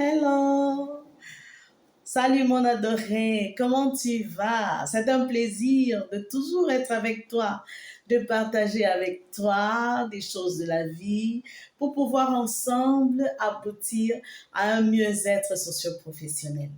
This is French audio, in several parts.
Hello! Salut mon adoré, comment tu vas? C'est un plaisir de toujours être avec toi, de partager avec toi des choses de la vie pour pouvoir ensemble aboutir à un mieux-être socio-professionnel.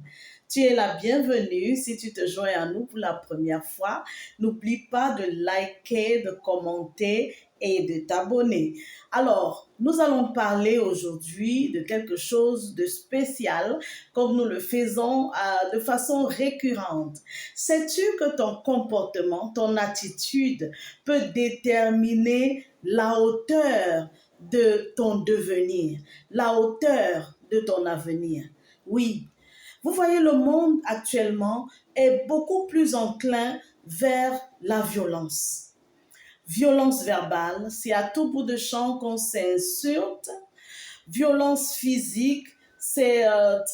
Tu es la bienvenue si tu te joins à nous pour la première fois. N'oublie pas de liker, de commenter et de t'abonner. Alors, nous allons parler aujourd'hui de quelque chose de spécial comme nous le faisons de façon récurrente. Sais-tu que ton comportement, ton attitude peut déterminer la hauteur de ton devenir, la hauteur de ton avenir? Oui, vous voyez, le monde actuellement est beaucoup plus enclin vers la violence. Violence verbale, c'est à tout bout de champ qu'on s'insulte. Violence physique, c'est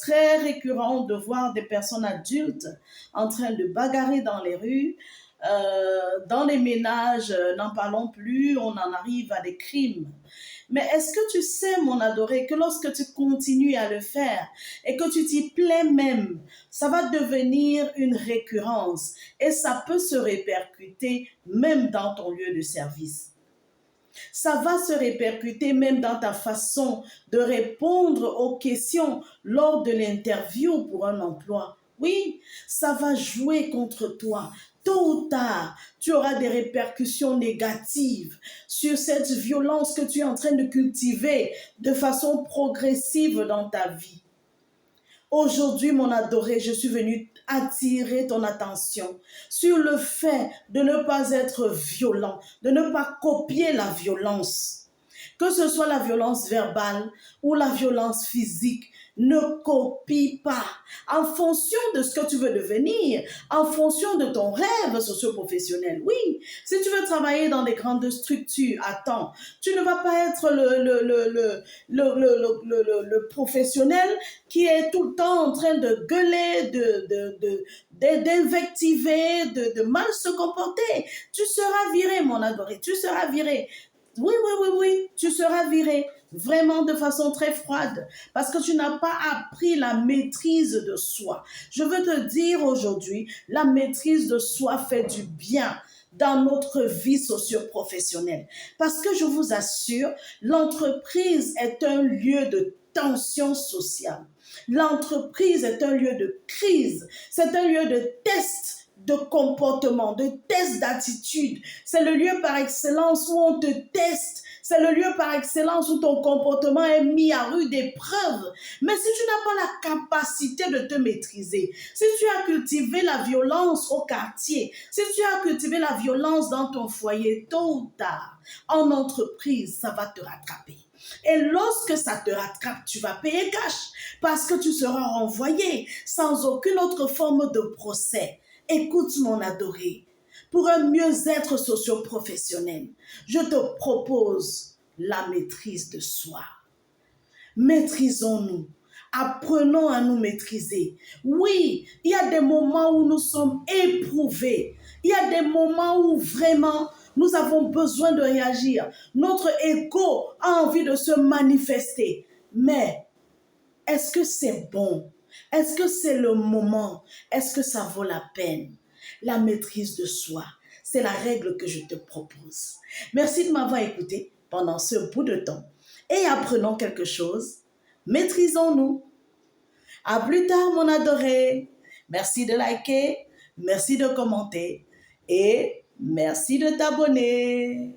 très récurrent de voir des personnes adultes en train de bagarrer dans les rues. Dans les ménages, n'en parlons plus, on en arrive à des crimes. Mais est-ce que tu sais, mon adoré, que lorsque tu continues à le faire et que tu t'y plais même, ça va devenir une récurrence et ça peut se répercuter même dans ton lieu de service. Ça va se répercuter même dans ta façon de répondre aux questions lors de l'interview pour un emploi. Oui, ça va jouer contre toi. Tôt ou tard, tu auras des répercussions négatives sur cette violence que tu es en train de cultiver de façon progressive dans ta vie. Aujourd'hui, mon adoré, je suis venue attirer ton attention sur le fait de ne pas être violent, de ne pas copier la violence. Que ce soit la violence verbale ou la violence physique, ne copie pas en fonction de ce que tu veux devenir, en fonction de ton rêve socio-professionnel. Oui, si tu veux travailler dans des grandes structures, attends, tu ne vas pas être le professionnel qui est tout le temps en train de gueuler, d'invectiver, de mal se comporter. Tu seras viré, mon adoré, tu seras viré. Oui, oui, oui, oui, tu seras viré vraiment de façon très froide parce que tu n'as pas appris la maîtrise de soi. Je veux te dire aujourd'hui, la maîtrise de soi fait du bien dans notre vie socio-professionnelle. Parce que je vous assure, l'entreprise est un lieu de tension sociale. L'entreprise est un lieu de crise, c'est un lieu de test de comportement, de test d'attitude. C'est le lieu par excellence où on te teste. C'est le lieu par excellence où ton comportement est mis à rude épreuve. Mais si tu n'as pas la capacité de te maîtriser, si tu as cultivé la violence au quartier, si tu as cultivé la violence dans ton foyer, tôt ou tard, en entreprise, ça va te rattraper. Et lorsque ça te rattrape, tu vas payer cash parce que tu seras renvoyé sans aucune autre forme de procès. Écoute mon adoré, pour un mieux-être socio-professionnel, je te propose la maîtrise de soi. Maîtrisons-nous. Apprenons à nous maîtriser. Oui, il y a des moments où nous sommes éprouvés. Il y a des moments où vraiment nous avons besoin de réagir. Notre ego a envie de se manifester. Mais est-ce que c'est bon? Est-ce que c'est le moment? Est-ce que ça vaut la peine? La maîtrise de soi, c'est la règle que je te propose. Merci de m'avoir écouté pendant ce bout de temps. Et apprenons quelque chose. Maîtrisons-nous. À plus tard, mon adoré. Merci de liker, merci de commenter et merci de t'abonner.